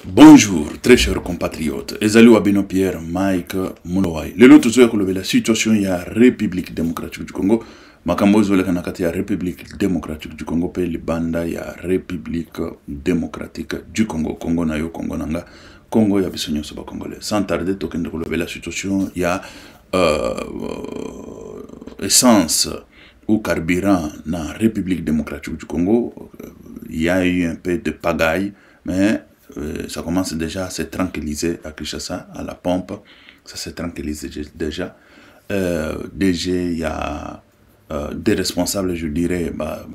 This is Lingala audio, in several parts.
Bonjour, très chers compatriotes. Ezali Wabino Pierre, Mike Mulowai. Le lot de la situation ya République démocratique du Congo. Makambozo le kanakati ya République démocratique du Congo pe libanda ya République démocratique du Congo. Congo na yo Congo nanga. Congo ya bisonyo soba congolais. Sans tarder token de la situation ya essence ou carburant na République démocratique du Congo. Il y a eu un peu de pagaille, mais ça commence déjà à se tranquilliser à Kinshasa, à la pompe. Ça s'est tranquillisé déjà. Déjà, il y a des responsables, je dirais,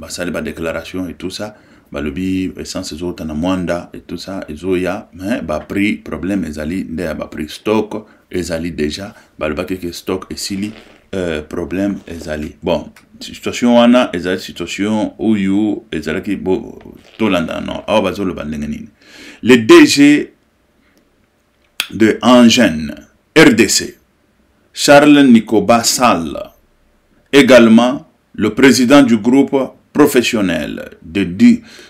ça les déclaration et tout ça. Le bi essence les autres en Mwanda et tout ça, et ya mais prix problème ils allaient prix stock ils allaient déjà le bac que stock et sili problème ils allaient bon situation wana ils allaient situation où you ils allaient qui bon tout l'anda non ah bazo le bandengeni le DG de Engen RDC Charles Nikoba Sall, également le président du groupe professionnel de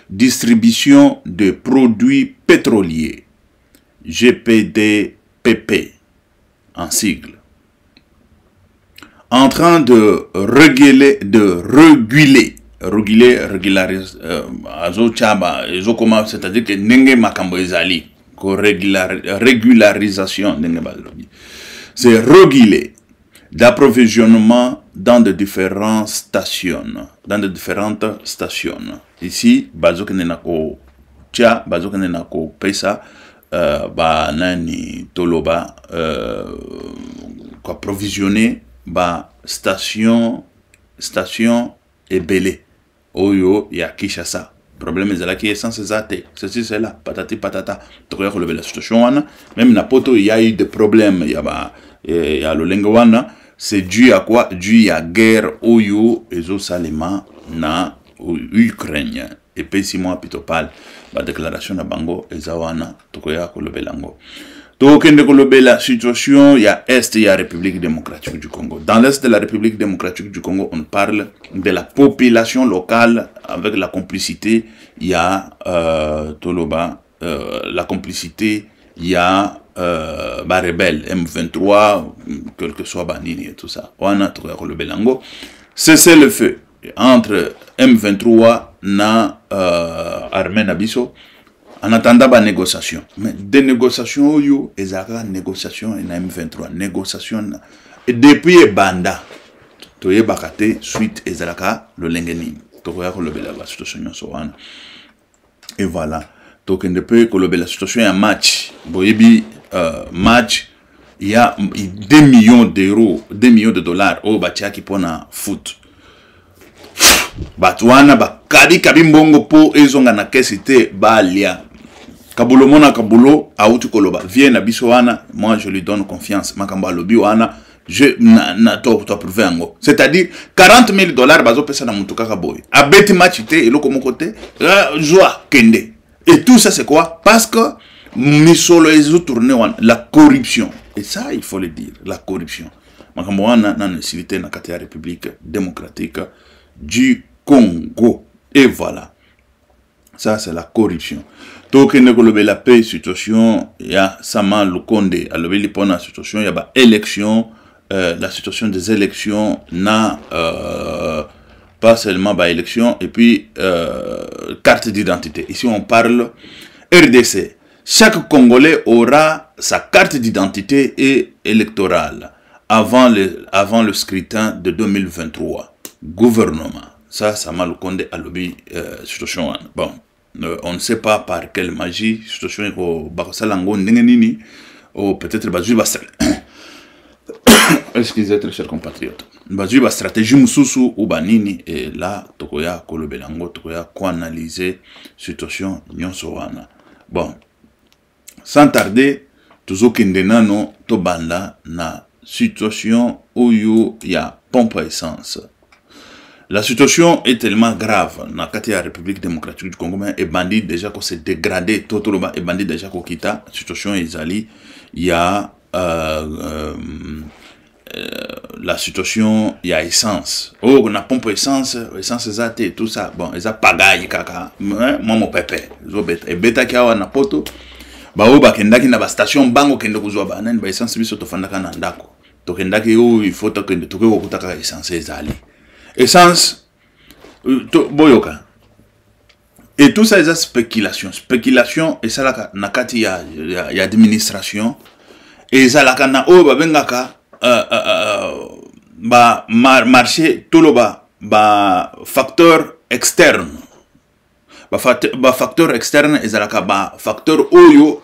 distribution de produits pétroliers, GPDPP en sigle, en train de réguler, c'est-à-dire que nenge makambo ezali, régularisation, c'est réguler d'approvisionnement dans de différentes stations. Ici, bazoke nenako tia, bazoke nenako pesa, ba nani toloba, quoi provisionner, ba station et belé. Oyo ya Kinshasa. Problème est là qui est sans cesate. Ceci c'est là, patati patata. Tokoya ko la situation wana. Même na poto il y a eu des problèmes, il y a le lengo c'est dû à quoi? Dû à guerre oyo ezo salima na Ukraine. Et puis si moi pitopal la déclaration na bango ezawana tokoya ko lobelango. Donc la situation il y a est il y a République démocratique du Congo. Dans l'est de la République démocratique du Congo, on parle de la population locale avec la complicité, il y a Toloba, la complicité, il y a rebelle M23, quel que soit Banini et tout ça. On a trouvé le Belango. C'est le feu entre M23 na Armée Nabiso. En attendant la négociation. Mais des négociations, yo, ezaka négociation en M23, négociation. Et depuis Banda, toye bakate suite ezalaka le lengeni. Tokoya ko lobela la situation sowana. Et voilà. Donc depuis que la situation est un match, boyebi match, il y a 2 millions d'euros, 2 millions de dollars au batia qui pona foot. Batwana ba kabi mbongo po ezonga na kesite balia. Kabulo mona kabulo autu koloba vient na bisoana, moi je lui donne confiance makamba lobi wana je na to prouver ango, c'est-à-dire 40 000 dollars bazo pesa na mutuka kaboy abeti match te eloko moko te joie kende. Et tout ça c'est quoi? Parce que misolo ezo tourner la corruption, et ça il faut le dire, la corruption makamba wana na nécessité na kati ya République démocratique du Congo. Et voilà, ça c'est la corruption. Donc il y a la paix situation, il y a Sama Lukonde, il y a la situation, il y a élection, la situation des élections n'a pas seulement élection, et puis carte d'identité. Ici on parle RDC. Chaque Congolais aura sa carte d'identité et électorale avant le scrutin de 2023. Gouvernement. Ça m'a Lukonde à l'objet situation. Bon. On ne sait pas par quelle magie, situation ou peut-être excusez très chers compatriotes. Bazuba stratégie mususu ou banini et là tokoya kolobelango tokoya ko analyser situation nyonso wana. Bon, sans tarder toujours kindena no to banda na situation où il y a pompe à essence. La situation est tellement grave dans la République démocratique du Congo et bandit déjà qu'on s'est dégradé totalement et bandit déjà qu'on quitte la situation Isali. Il y a la situation, il y a essence. Oh, on a pompe essence et tout ça. Bon, ils ont pagaille kaka. Moi mon pépé. Et bêta qui a un poto. bao bakendaki na ba station bango kende kuzwa ba nani ba essence biso tofandaka na ndako tokendaki o il faut tokende tokeko kutaka essence ezali essence boyoka et tout ça est spéculation et ça la nakati ya administration et ça la kana o babengaka ba marché toloba ba facteur externe ba facteur externe ezalaka ba facteur oyo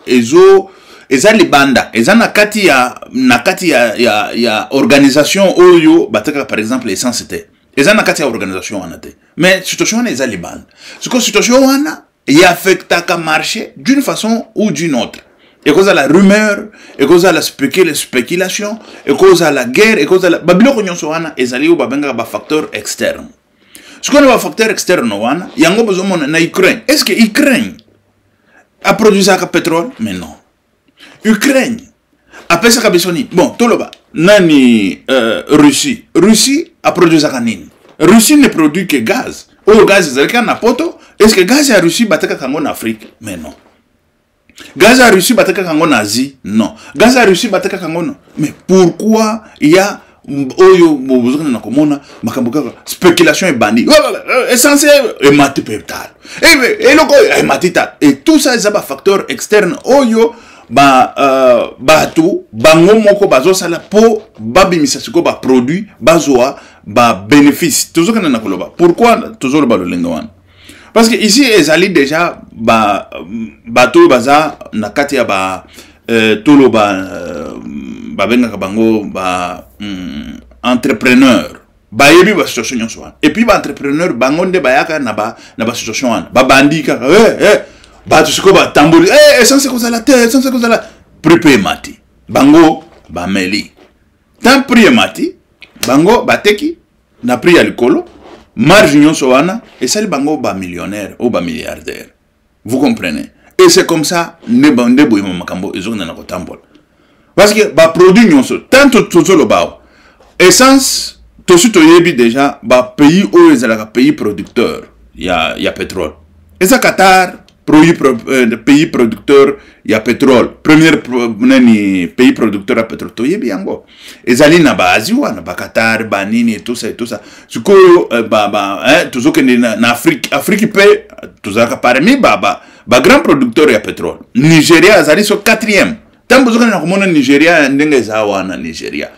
eza libanda eza nakati ya organisation oyo bataka par exemple essence te eza nakati ya organisation wana te mais situation wana eza libanda siko situation wana ya affectaka marché d'une façon ou d'une autre et cause à la rumeur et cause à la spéculation et cause à la guerre et cause à la babiloko nyonso wana ezali o babenga ba facteur externe. Ce qu'on a un facteur externe, il y a un besoin en Ukraine. Est-ce que l'Ukraine a produit ça avec pétrole? Mais non. Ukraine a fait ça avec Bissoni. Bon, tout le bas. Nani Russie. Russie a produit ça avec Russie ne produit que gaz. Oh, gaz, c'est un poto. Est-ce que gaz à Russie bat en Afrique? Mais non. Gaz à Russie bat en Asie? Non. Gaz à Russie bat en... Mais pourquoi il y a oyo bozokana na komona makambo kaka spéculation et bandit essentiel et matipétal et loko et matita et tout ça c'est un facteur externe oyo batu bango moko bazosala po babimisa siko ba produit bazoa ba bénéfice tozokana na koloba pourquoi tozoloba lolenga wana parce que ici ezali déjà bato baza na kati ya ba toloba babenga bango entrepreneur bayebi ba situation nyonso wana et puis ba entrepreneur bango nde bayaka na ba situation wana ba bandika ba tusiko ba tamboli essence ko la terre essence ko la prix mati bango ba meli tant prix mati bango bateki na prix ya likolo marge nyonso wana et sali bango ba millionnaire ou ba milliardaire vous comprenez et c'est comme ça ne bande boyima makambo ezokana na kotambola. Parce que ba produit nyonso tant tout le bas essence tout suite yebi déjà ba pays où ezalaka pays producteur ya pétrole et ça Qatar pays producteur ya pétrole premier pays producteur à pétrole to yebi yango ezali na ba Asie wana ba Qatar ba nini et tout ça sikoyo toujours que na Afrique pe tozaka parmi ba grand producteur ya pétrole Nigeria azali so 4e. Tant que vous avez Nigeria, na Nigeria.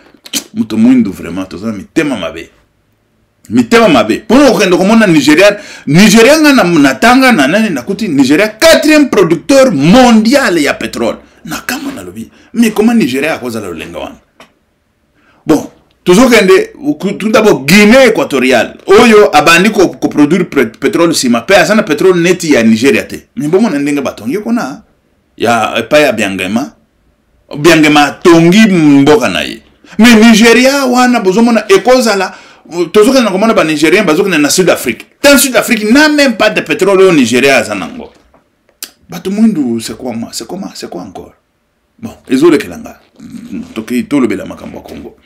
Muto muindu vraiment, toza mitema mabe. Mitema mabe. Pour nous comprendre Nigeria, Nigeria na tanga na nani nakuti Nigeria 4e producteur mondial ya pétrole. Na kama na lobi. Mais comment Nigeria a cause la lenga wana? Bon, toujours tout d'abord Guinée équatoriale. Oyo abandi ko produire pétrole sima pe asana pétrole neti ya Nigeria te. Mais bon mon ndenga batongi kona. Ya pa ya Biangema tongi mboka na ye. Mais Nigeria wana bozomona ekozala tozoka na komona ba Nigérien bazoka na Sud-Afrique. Dans Sud-Afrique n'a même pas de pétrole au Nigeria azanango. Bato mwindu c'est quoi encore? Bon, ezole kelanga. Toki to le bela makambo Congo.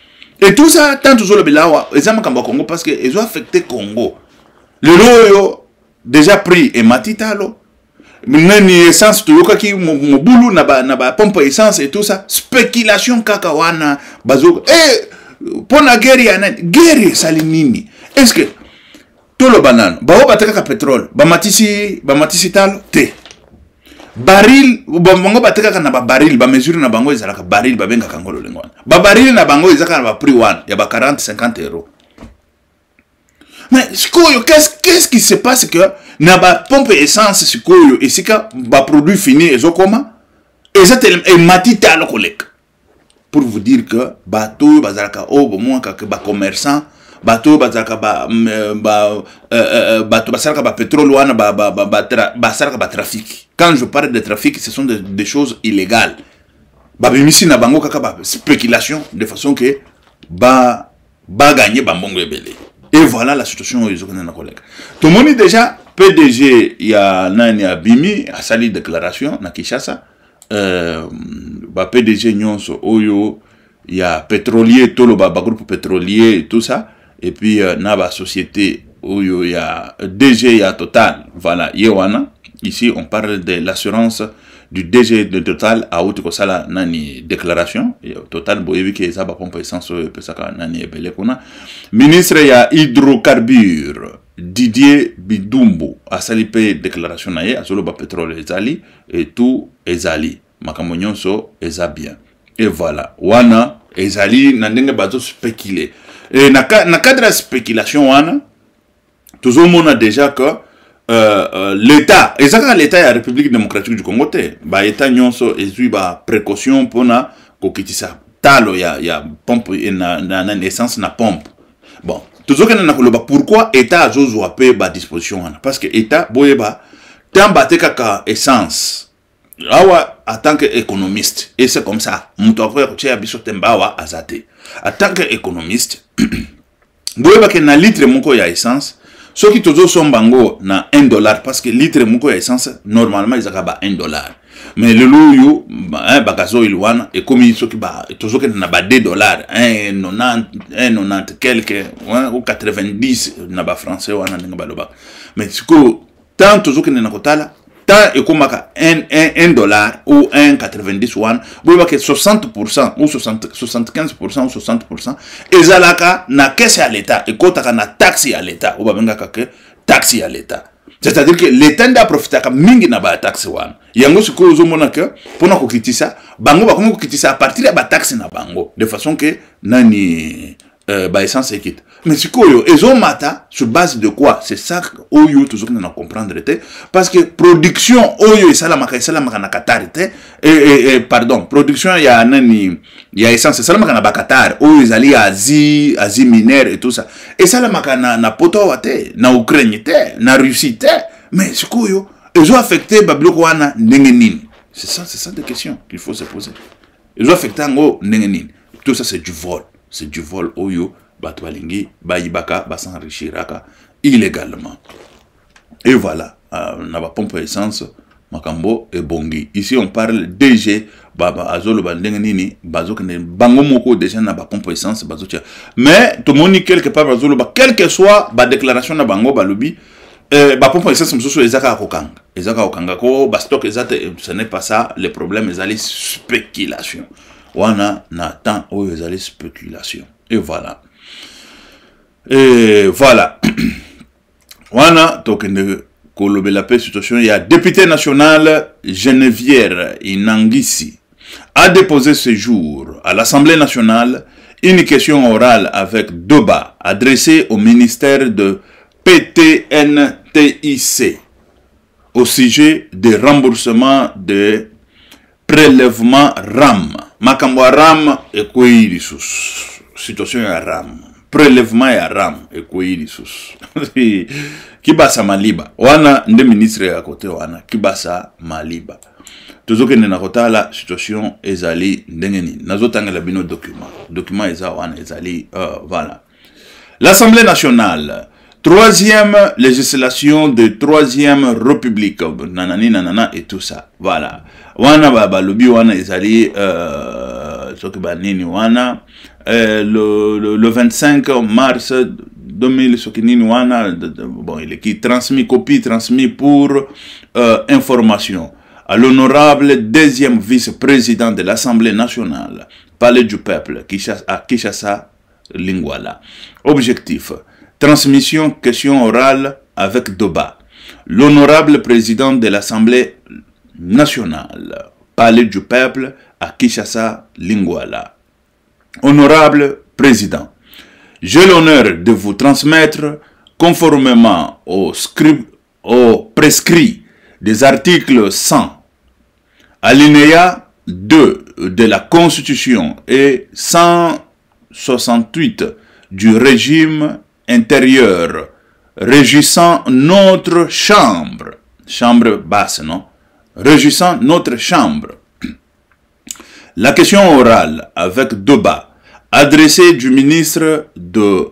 Et tout ça tant toujours le bela wa eza makambo Congo parce que ezo affecté Congo. Le loyo déjà pris et matitalo. Nani essence tuyoka ki mobulu na ba pompe essence et tout ça spéculation kaka wana bazoko pona guerre ya nani guerre sali nini est-ce que tout le banane ba bataka pétrole ba matisi talo te baril bango bataka na ba baril ba mesure na bango ezalaka baril ba benga kangolo lengwana ba baril na bango ezaka na ba prix wana ya ba 40-50 euros. Mais qu'est-ce qui se passe que na ba pompe essence sikoyo esika ba produit fini ezokoma et matita lo kolek pour vous dire que bateau bazalaka au moins que ba commerçant bateau bazalaka bateau bazalaka ba pétrole wana bazalaka ba trafic. Quand je parle de trafic, ce sont des choses illégales. Ba bimisi na bango kaka ba spéculation de façon que ba gagner ba mbongo ebele. Et voilà la situation où ils ont un collègue. Tout le monde est déjà PDG, il y a Nani Abimi, a sali déclaration, na Kinshasa. PDG Nyonso, Oyo, il y a pétrolier, tout le groupe pétrolier et tout ça. Et puis, na ba société, Oyo, il y a DG, il y a Total. Voilà, Yewana, Ici, on parle de l'assurance du DG de Total à haute kosala nani déclaration. Total boyevi ki eza ba pompe essence pesaka nani ebele kuna. Ministre ya hydrocarbures Didier Bidumbu a salipe déclaration na ye azolo ba pétrole ezali et tout ezali. Makambo nyonso eza bien. Et voilà. Wana ezali na ndenge bazo spéculer. Et na cadre de spéculation wana toujours on a déjà que l'État, exactement l'État de la République démocratique du Congo, bah État nyonso ezui ba précaution pour na kokitisa talo ya pompe na essence na pompe. Bon, toujours que na koloba pourquoi État azozo ape ba disposition wana parce que État boyeba tamba te kaka essence. Awa en tant qu'économiste et c'est comme ça, muto akwa kutia biso tembawa azate. En tant qu'économiste, boyeba ke na litre moko ya essence ceux qui toujours sont bango na $1 parce que litre moko ya essence normalement ils akaba $1. Mais le louyo bakazo ilwana et comme ceux qui ba toujours que na ba $2 1,90 quelque ou 90 na ba français wana ninga baloba. Mais siko tant toujours que na kotala tant et comme $1 ou 1,90 wan boba que 60% ou 75% ou 60% ezalaka na caisse à l'état et kotaka na taxe à l'état ou babenga kake taxe à l'état, c'est-à-dire que l'état nda profitaka mingi na ba taxe wan yango siko ozomona que pona kokitisa bango ba kokitisa à partir de ba taxe na bango de façon que nani ba essence équite. Mais c'est quoi ils mata sur base de quoi? C'est ça oyo toujours qu'on a comprendre parce que production oyo et ça la na Qatar et pardon production il y a nani il y a essence ça la na Qatar oyo ils ali Asie minière et tout ça et ça la na poto wate na Ukraine te na Russie te mais c'est quoi ils ont affecté babiloko wana ndenge c'est ça des questions qu'il faut se poser. Ils ont affecté ngo ndenge tout ça c'est du vol oyo batwalingi bayibaka basanrichiraka illégalement. Et voilà, na ba pompe essence makambo et bongi. Ici on parle DG baba azolo bandenge nini bazokene bango moko déjà na ba pompe essence bazotia. Mais tout monde quelque part bazolo ba quel que soit ba déclaration na bango balobi ba pompe essence msusu ezaka okanga ko ba stock ezate ce n'est pas ça le problème ezali spéculation. Wana na temps où ezali spéculation. Et voilà. Et voilà. Wana tokende kolobela pe situation il y a député national Geneviève Inangisi a déposé ce jour à l'Assemblée nationale une question orale avec débat adressée au ministère de PTNTIC au sujet des remboursements de prélèvement RAM. Makambo RAM et koirisus. Situation ya RAM. Prélèvement ya RAM et koirisus. Kibasa maliba. Wana nde ministre ya côté wana. Kibasa maliba. Tozoke nena kotala situation ezali ndengeni. Nazotanga la bino document. Document eza wana ezali voilà. L'Assemblée nationale. Troisième législation de troisième république. Nanani nanana et tout ça. Voilà. Wana balobi wana ezali le 25 mars 2000 sokinini wana bon il est qui transmis copie transmis pour information à l'honorable deuxième vice-président de l'Assemblée nationale Palais du Peuple à Kinshasa Lingwala. Objectif transmission question orale avec débat. L'honorable président de l'Assemblée nationale, Palais du Peuple à Kinshasa Lingwala. Honorable président, j'ai l'honneur de vous transmettre, conformément au prescrit des articles 100, alinéa 2 de la Constitution et 168 du régime intérieur régissant notre chambre basse, non? Régissant notre chambre. La question orale avec débat adressée du ministre de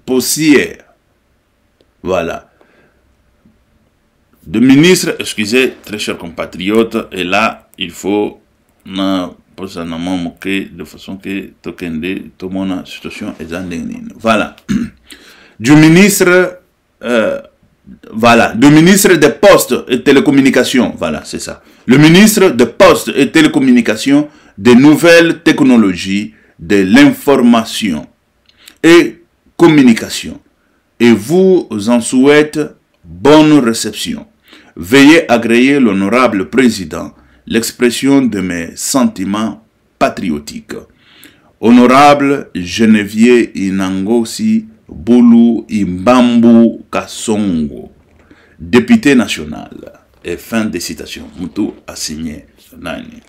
Possière. Voilà. De ministre, excusez, très chers compatriotes, et là, il faut de façon que tout le monde situation est en. Voilà. Du ministre Voilà, le ministre des Postes et Télécommunications, voilà, c'est ça. Le ministre des Postes et Télécommunications, des Nouvelles Technologies, de l'Information et Communication. Et vous en souhaite bonne réception. Veuillez agréer l'honorable président l'expression de mes sentiments patriotiques. Honorable Geneviève Inangosi Boulou Imbambu Kasongo, député national. Et fin de citation. Moutou a signé.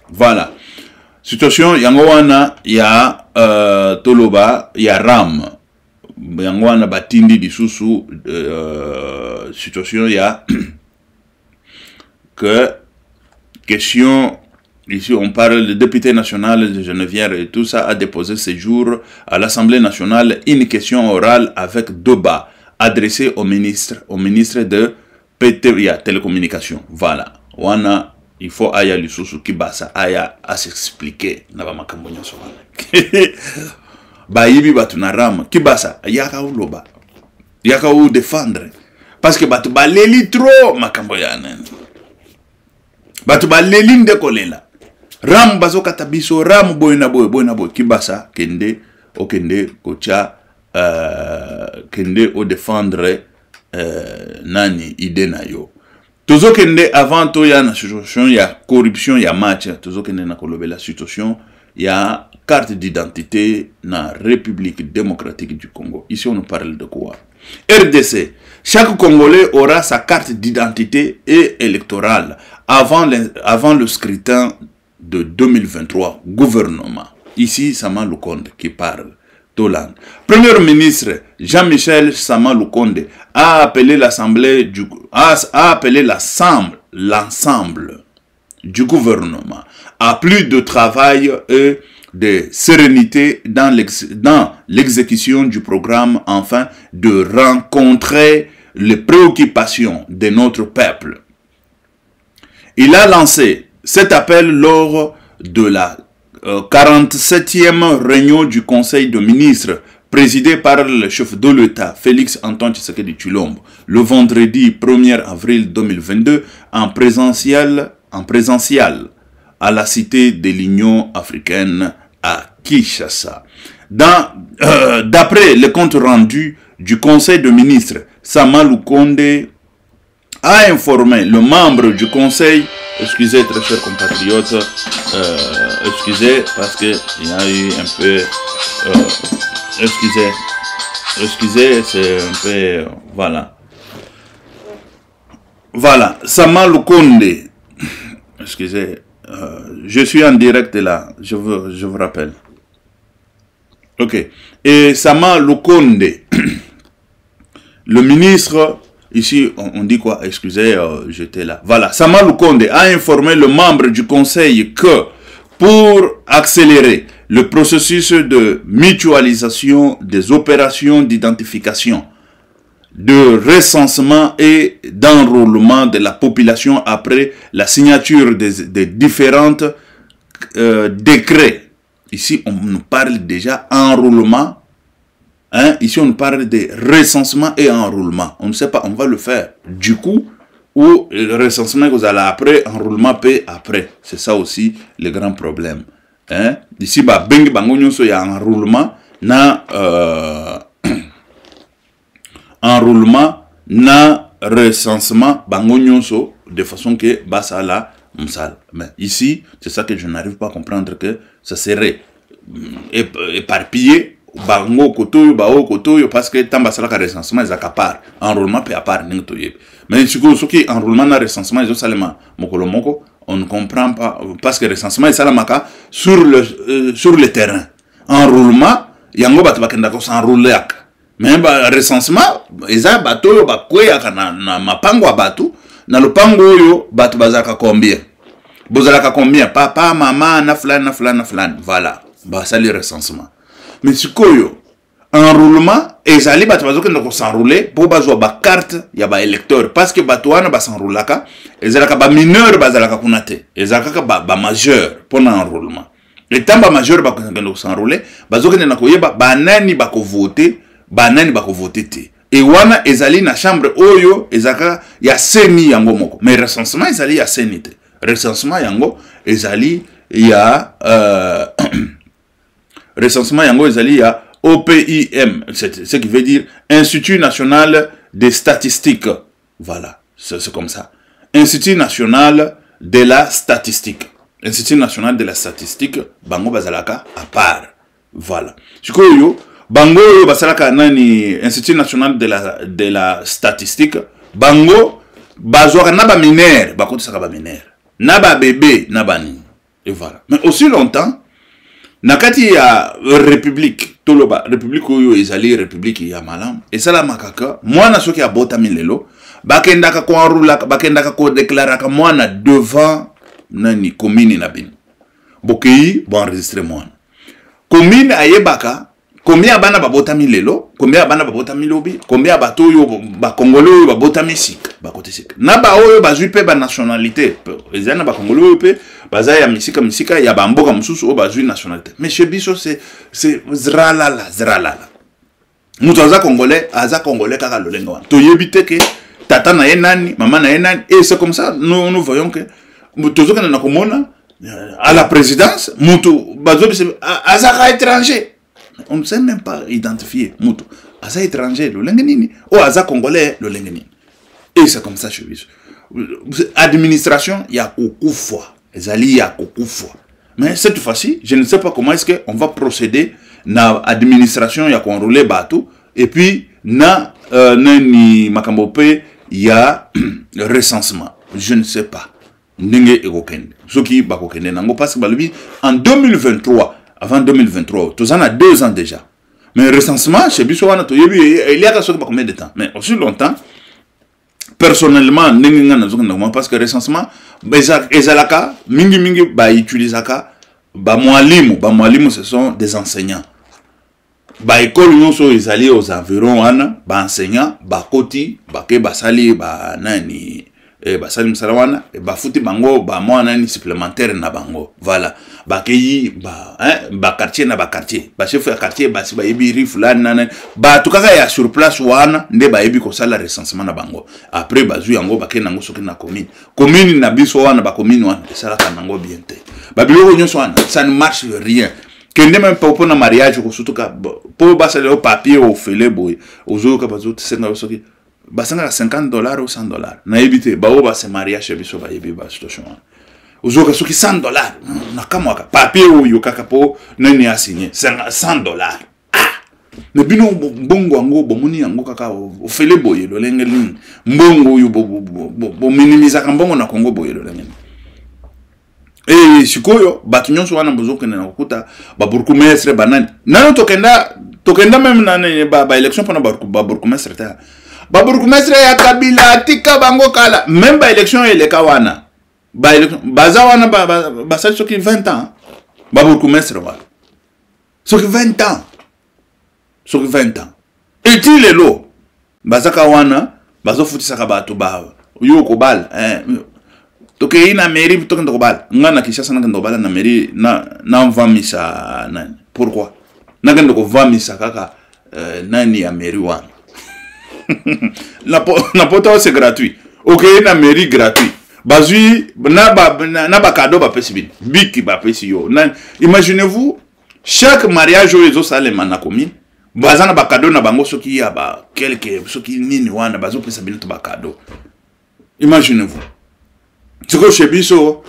Voilà. Situation, yangowana ya Toloba, ya Ram. Yangowana batindi disusu situation ya que question. Ici, on parle de député national de Geneviève et tout ça a déposé ce jour à l'Assemblée nationale une question orale avec débat adressée au ministre de PTVA, télécommunications. Voilà. Wana, il faut aya lisusu kibasa aya à s'expliquer. Naba makambonya sowana. Ba yibi batu na ram kibasa yaka uloba. Yaka ou défendre. Parce que batu baleli trop makamboya nene. Batu baleli ndekolela. Ram bazo katabiso ram boy na boy kibasa kende kocha kende o défendre nani ide na yo tozo kende avant to ya na situation ya corruption ya match tozo kende na kolobela situation ya carte d'identité na République démocratique du Congo. Ici on nous parle de quoi? RDC. Chaque Congolais aura sa carte d'identité et électorale avant le scrutin de 2023, gouvernement. Ici, Sama Lukonde qui parle. Toland. Premier ministre Jean-Michel Sama Lukonde a appelé l'ensemble du gouvernement à plus de travail et de sérénité dans l'exécution du programme, afin de rencontrer les préoccupations de notre peuple. Il a lancé cet appel lors de la 47e réunion du Conseil de ministres présidé par le chef de l'État, Félix Antoine Tshisekedi Tshilombo, le vendredi 1er avril 2022 en présentiel à la Cité de l'Union africaine à Kinshasa. D'après le compte rendu du Conseil de ministres, Sama Lukonde a informé le membre du Conseil. Excusez, très chers compatriotes, excusez, parce qu'il y a eu un peu... excusez, c'est un peu... voilà. Voilà, Sama Lukonde. Excusez, je suis en direct là, je vous rappelle. Ok. Et Sama Lukonde, le ministre... Ici, on dit quoi? Excusez, j'étais là. Voilà. Sama Lukonde a informé le membre du conseil que pour accélérer le processus de mutualisation des opérations d'identification, de recensement et d'enrôlement de la population après la signature des différentes décrets. Ici, on nous parle déjà enrôlement. Hein, ici, on parle de recensement et enrôlement. On ne sait pas, on va le faire. Du coup, ou le recensement que vous allez après, enrôlement paie après. C'est ça aussi le grand problème. Hein? Ici, bah, bengi bangonyo so ya enrôlement na enrôlement na recensement bangonyo so de façon que bah ça la msal. Mais ici, c'est ça que je n'arrive pas à comprendre, que ça serait éparpillé. Bango kotoyo bao kotoyo, parce que tamba sala ka recensement ils accaparent enrôlement pe à part n'importe yeb. Mais ce qui enrôlement na recensement ils ont salema mokolo moko, on ne comprend pas, parce que recensement ils salamaka sur le terrain. Enrôlement yango batu bakenda ko s'enrôler ak. Mais ba recensement eza batoyo bakweya na mapango ya batu, na lopango oyo batu bazaka combien. Bozalaka combien? Papa, maman, na fulani. Voilà. Bah ça le recensement. Mais ce koyo enrôlement ezali bato bazokenda ko s'enrôler pour bazwa ba carte ya ba électeur, parce que bato wana ba s'enrôlaka ezalaka ba mineur bazalaka kunate ezalaka ba majeur pour enrôlement. Et tant ba majeur ba kenda ko s'enrôler bazokenda na koyeba banani ba ko voter te. et wana ezali na chambre oyo ezaka ya seni yango moko mais recensement ezali ya seni te recensement yango ezali ya recensement yango ezali ya OPIM, ce qui veut dire Institut National des Statistiques. Voilà, c'est comme ça. Institut National de la Statistique. Institut National de la Statistique, bango bazalaka à part. Voilà. Sikoyo, bango bazalaka nani Institut National de la Statistique, bango bazwaka na ba mineur, bakotisa ba mineur. Na ba bébé, na ba ni. Et voilà. Mais aussi longtemps nakati ya république toloba république oyo ezali république ya malam esala makaka mwana soki abota milelo bakendaka ko enroula bakendaka ko déclaraka mwana devant nani commune na bino bokeyi bo enregistrer mwana commune ayebaka combien bana babota milelo combien bana babota milobi combien bato oyo ba congolais oyo babota misika bakote sika na ba oyo bazwi pe ba nationalité ezana ba congolais oyo pe baza ya misika ya bamboka mususu oyo bazwi nationalité mais chez biso c'est zralala mutu aza congolais kaka lolenga wana toyebi te ke tata na ye nani mama na ye nani et c'est comme ça nous voyons que tozokana na komona à la présidence mutu bazobi azaka étranger on ne sait même pas identifier mutu aza étranger lolenge nini ou aza congolais lolenge nini et c'est comme ça chez biso administration ya kokufwa ezali ya kokufwa mais cette fois-ci je ne sais pas comment est-ce que on va procéder na administration ya konroler bato et puis na nani makambo pe ya recensement je ne sais pas ndenge ekokende soki bakokende nango parce que balobi en 2023 avant 2023 tous en a 2 ans déjà mais recensement chez biso wana toyebi il y a combien de temps mais aussi longtemps personnellement parce que recensement ezalaka mingi ba utilisaka ba mwalimu ce sont des enseignants ba école nyonso ezali aux environs wana ba enseignants ba koti ba ke basali ba nani basali msala wana ba futi bango ba mwana ni supplémentaire na bango voilà ba keyi ba quartier na ba quartier ba chef ya quartier ba si ba yebi ri fulani nana ba tukaka ya sur place wana nde ba yebi ko sala recensement na bango après bazu yango ba ke nango soki na commune na biso wana ba commune wana sala kanango bien te ba biloko nyonso wana ça ne marche rien que ne même pas pour na mariage ko surtout ka pour basale au papier au fele boy ozo ka bazu tsenga soki basanga $50 ou $100 na ebité ba o ba se mariage chez biso ba yebi ba situation ozoka soki $100 na kamwaka papier oyo kaka po nani a signé $100 mais bino mbongo yango bomoni yango kaka ofele boye lolenge lini mbongo oyo bo minimiza mbongo na Congo boye lolenge et sikoyo batu nyonso wana bozoka na kokuta ba bourgmestre banani nano tokenda même na ba élection pona ba bourgmestre ta ba bourgmestre ya Kabila tika bango kala même ba élection eleka wana baza wana basali soki 20 ans ba bourgmestre wana soki 20 ans soki 20 ans et tu lelo bazaka wana bazofutisaka bato ba yo kobala toke ina mairie toke ndokobala ngana Kinshasa na ndokobala na mairie na mvamisa nani pourquoi na ndoko vamisa kaka nani ya mairie wana la poto c'est gratuit ok na mairie gratuit bazui na ba cadeau ba pesi biki ba pesi yo imaginez-vous chaque mariage oyo salema na commune bazana ba cadeau na bango soki ya ba quelque soki nini wana bazo pesa bino to ba cadeau imaginez-vous tiko chebiso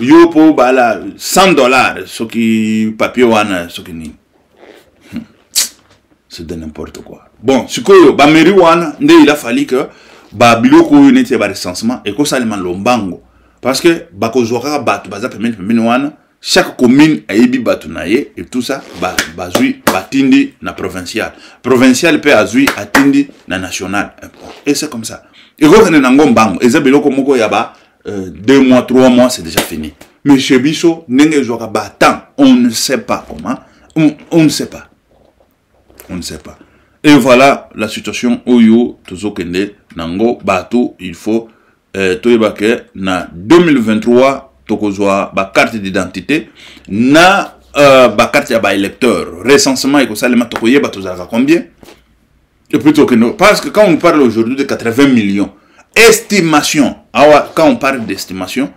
yo po bala $100 soki papier wana soki nini c'est de n'importe quoi. Bon, ce que ba mairie wana nde il a fallu que ba biloko unité ba recensement et ko salima lombango parce que ba ko zoka batu baza pemene wana chaque commune a yebi batu na ye et tout ça ba zui batindi na provincial peut azui atindi na national et c'est comme ça et ko kene na ngombango eza biloko moko ya ba 2 mois 3 mois c'est déjà fini mais chez biso nenge zoka ba temps on ne sait pas comment on ne sait pas. On ne sait pas. Et voilà la situation oyo tozokende nango bato il faut toyebake na 2023 tokozwa ba carte d'identité na ba carte ya ba électeur recensement eko salema tokoyeba tozalaka combien Et plutôt que non. Parce que quand on parle aujourd'hui de 80 millions, estimation, quand on parle d'estimation,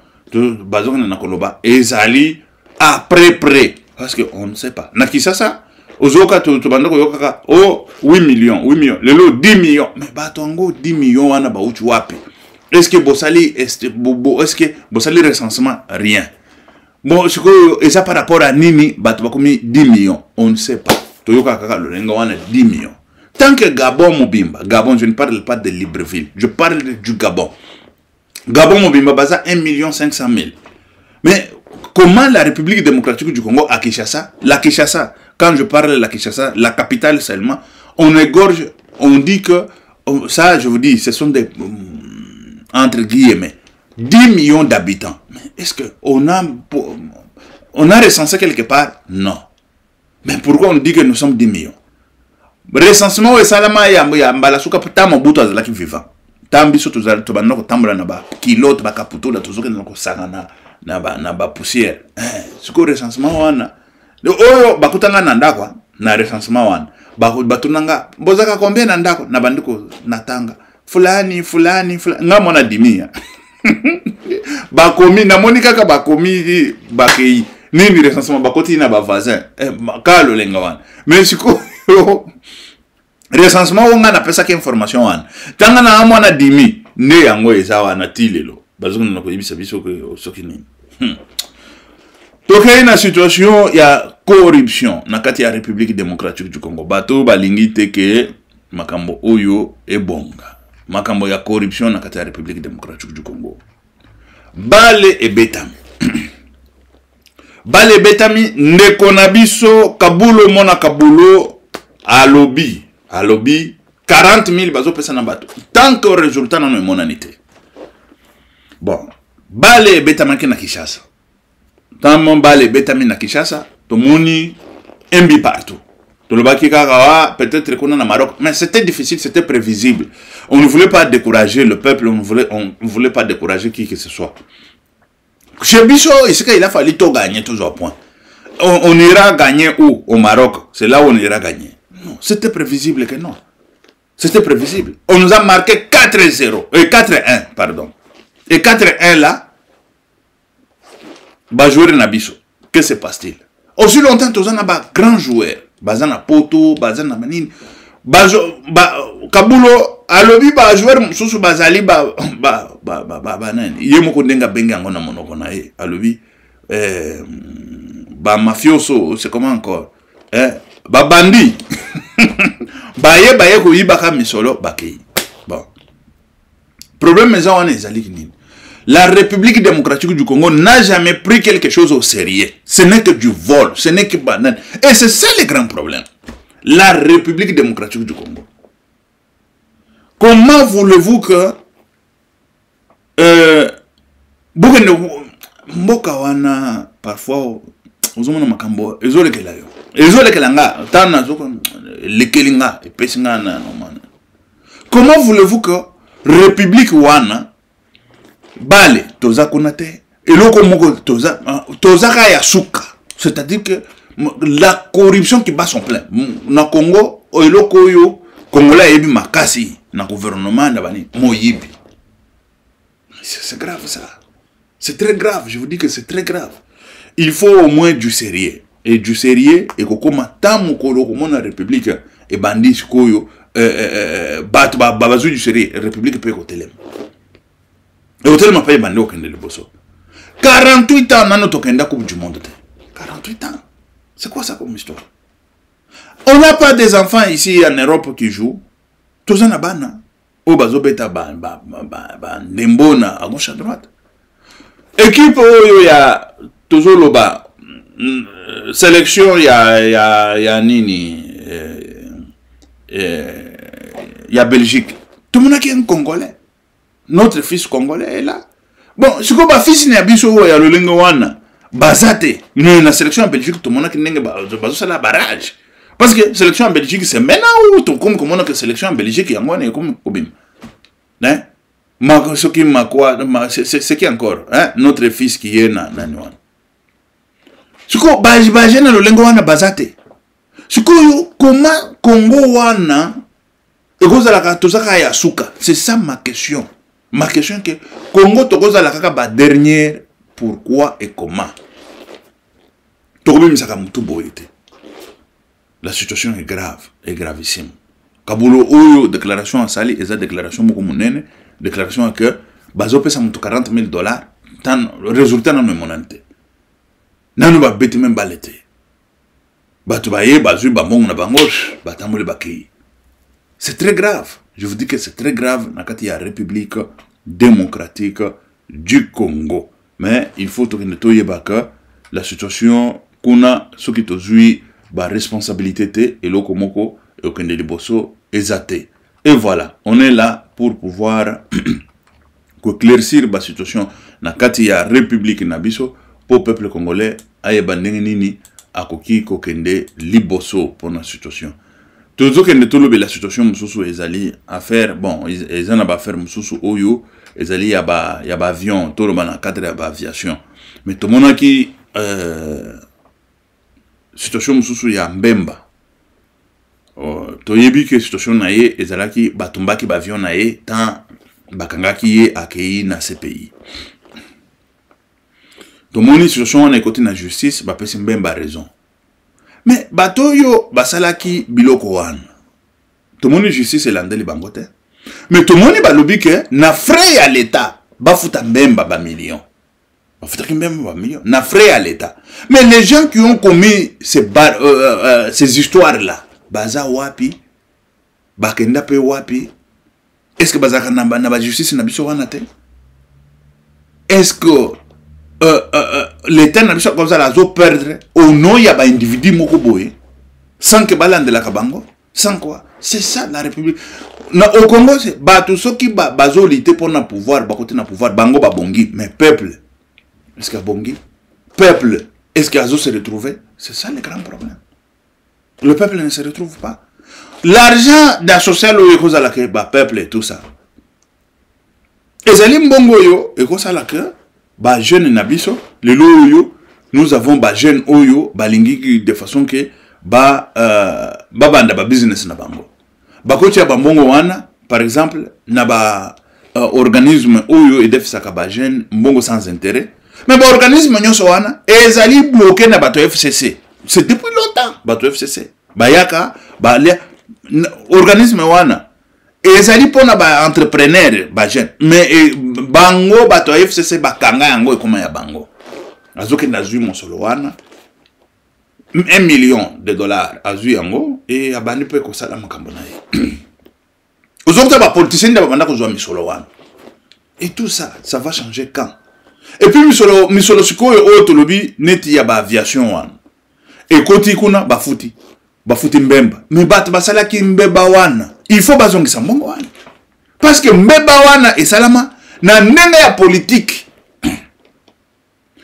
ezali après près. Parce qu'on ne sait pas. Nakisa ça, Ozoka, oh, 8 millions, le lot 10 millions. Mais batongo 10 millions, wana ba uchi wapi. Est-ce que Bossali, est-ce que Bossali recensement? Rien. Bon, ce que, et ça par rapport à Nini, Batobakomi 10 millions. On ne sait pas. Toyoka Kaka, le Rengawana 10 millions. Tant que Gabon Mobimba, Gabon, je ne parle pas de Libreville, je parle du Gabon. Gabon Mobimba, baza 1 500 000. Mais comment la République démocratique du Congo à Kinshasa, la Kinshasa, quand je parle de la Kinshasa, la capitale seulement, on égorge, on dit que, ça je vous dis, ce sont des, entre guillemets, 10 millions d'habitants. Est-ce qu'on a recensé quelque part? Non. Mais pourquoi on dit que nous sommes 10 millions? Recensement et salama ya mbalasuka tamo buto azalaki vivant. Tambi so tobanda ko tambola na ba kilote ba kaputo la tozoke na ko sanga na ba poussière. Siko recensement wana. Le oyo bakutanga na ndako na recensement wana. Batunanga mbozaka combien na ndako na bandiko natanga. Fulani ngamo na dimia. Bakomi na monika ka bakomi bakei nini recensement bakoti na ba voisin. Kalo lenga wana. Mais siko recensement on a appelé ça information wana tanga na amwana dimi ne yango eza wana tilelo bazungu na koyebisa biso ko soki nini toke na situation ya corruption na kati ya République démocratique du Congo bato balingi teke makambo oyo ebonga makambo ya corruption na kati ya République démocratique du Congo bale ebetami bale betami ndeko na biso kabulo mona kabulo alobi 40 000 bazo pesa na bato tant que résultat na no monanité bon bale betami na Kinshasa tant bale betami na Kinshasa to moni embi partout to le baki kaka peut-être qu'on na Maroc mais c'était difficile, c'était prévisible. On ne voulait pas décourager le peuple, on ne voulait pas décourager qui que ce soit. Chez Bicho, il a fallu tout gagner toujours à point. On ira gagner où? Au Maroc. C'est là où on ira gagner. Non, c'était prévisible que non. C'était prévisible. On nous a marqué 4-0. 4-1, pardon. Et 4-1 là, bah jouer Nabiso. Que se passe-t-il? Aussi longtemps, tous on a des grands joueurs. Bazana Poto, Bazana Manine. Kabulo, alobi ba joueur susu bazali banan. Yemoko denga benga ngona monoko na e. Alobi ba mafioso, c'est comment encore? Ba bandi. Baye ko yibaka misolo bakei. Bon. Problème mais on est nini. La République démocratique du Congo n'a jamais pris quelque chose au sérieux. Ce n'est que du vol, ce n'est que banane. Et c'est ça le grand problème. La République démocratique du Congo. Comment voulez-vous que mboka wana parfois ozomona makambo ezolekela yo. Ezolekela nga tana zoko lekelinga epesinga na nomana. Comment voulez-vous que République wana bale toza konate eloko moko toza kaya suka, c'est-à-dire que la corruption qui bat son plein na Congo eloko yo Congolais yebi makasi na gouvernement na bani moyibi. C'est grave ça. C'est très grave, je vous dis que c'est très grave. Il faut au moins du sérieux. Et du sérieux et kokoma tamu kolo komona République et bandit koyo bat babazu du sérieux République peut kotelem. Et hôtel m'a payé bandit au kende le bosso. 48 ans nano tokenda coupe du monde. 48 ans. C'est quoi ça comme histoire? On n'a pas des enfants ici en Europe qui jouent. Tous en abana. Au bazo beta nembona à gauche à droite. Équipe où il y a toujours le bas. Sélection il y a nini. Il y a Belgique. Tout le monde qui est un Congolais. Notre fils congolais est là. Bon, ce que ma fils n'est pas il y a le lingoana. Bazate. Nous une sélection en Belgique, tout le monde qui n'est pas la barrage. Parce que sélection en Belgique, c'est maintenant ou tout comme on a que sélection en Belgique, il y a un comme Obim. Hein? C'est qui encore? Hein? Notre fils qui est na Nwan. Ce que Bajana le lingoana bazate. Ce que comment Congo wana Et c'est ça ma question. Ma question est que Congo tokoza la kaka ba dernière pourquoi et comment. La situation est grave, est gravissime. Kabulo oyo déclaration à Sali et sa déclaration moko monene, déclaration à que bazo pesa mutu $40,000 tan résultat na monante. Nanu ba beti même balete. Batu baye bazu ba mbongo na bangoche, batamule bakei. C'est très grave. Je vous dis que c'est très grave dans la République démocratique du Congo. Mais il faut que la situation qu'on a, ce qui est la responsabilité et le komoko et au Kende Liboso exaté. Et voilà, on est là pour pouvoir éclaircir la situation dans la République Nabiso pour le peuple congolais ayebandenini akoki ko Kende Liboso pour la situation. Toujours que nous la situation mususu ezali affaire bon ils en a pas faire mususu oyo ezali ya ba avion tout le monde cadre ya ba aviation mais tout le monde qui situation mususu ya mbemba to yebi que situation na ye ezalaki batumbaki ba avion na ye tant bakangaki ye akei na CPI to moni situation na côté na justice ba pesi mbemba raison. Mais batoyo basalaki biloko wana. Tout le monde justice et l'andeli bangote. Mais tout le monde balobi que na frais à l'État bafuta mbemba ba millions. Bafuta mbemba ba millions. Na frais à l'État. Mais les gens qui ont commis ces histoires là, baza wapi, bakenda pe wapi. Est-ce que baza na ba justice na biso wana te? Est-ce que l'État n'a pas comme ça la zo perdre au nom il y a un individu mokoboé sans que balan de la kabango sans quoi c'est ça la République au Congo c'est tout ce qui bazo lité pour na pouvoir ba côté na pouvoir bango ba bongi mais peuple est-ce qu'il y a bongi peuple est-ce qu'il y a zo se retrouver c'est ça le grand problème le peuple ne se retrouve pas l'argent d'associer le cause à la que ba peuple et tout ça et zalim bongo yo et cause à la que ba jeune nabiso le loyo nous avons ba jeune oyo balingi de façon que ba banda ba business na bango ba ko tia ba mbongo wana par exemple na ba organisme oyo et defisaka ba jeune mbongo sans intérêt mais ba organisme nyonso wana ezali bloqué na bato FCC c'est depuis longtemps bato FCC bayaka ba organisme wana ezali pona ba entrepreneur ba jeune mais bango bato FCC bakanga yango ekoma ya bango azoke nazui mosolo wana $1 million azui yango et abandi pe ko sala makambo na ye ozokta ba politicien da banda ko zwa misolo wana et tout ça va changer quand et puis misolo sikoyo o tolobi neti ya ba aviation wana et koti kuna bafuti mbemba mais bato basala ki mbeba wana il faut bazongisa mbongo wana parce que mbeba wana esalama na ndenge ya politique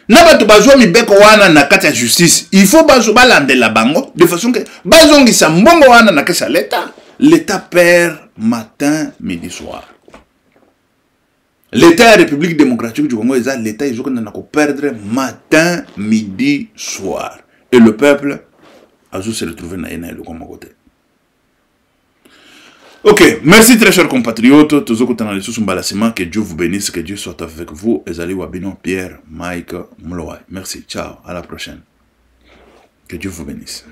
na bato bazwa mibeko wana na kati ya justice il faut bazo balandela bango de façon que bazongisa mbongo wana na kesa l'État perd matin midi soir l'État République démocratique du Congo l'État ils ont perdre matin midi soir et le peuple a se retrouvé na ena le comme côté. Ok, merci très chers compatriotes, tous ceux qui sont sous Mbalasima, que Dieu vous bénisse, que Dieu soit avec vous. Ezali Wabino, Pierre, Mike, Mloai. Merci, ciao, à la prochaine. Que Dieu vous bénisse.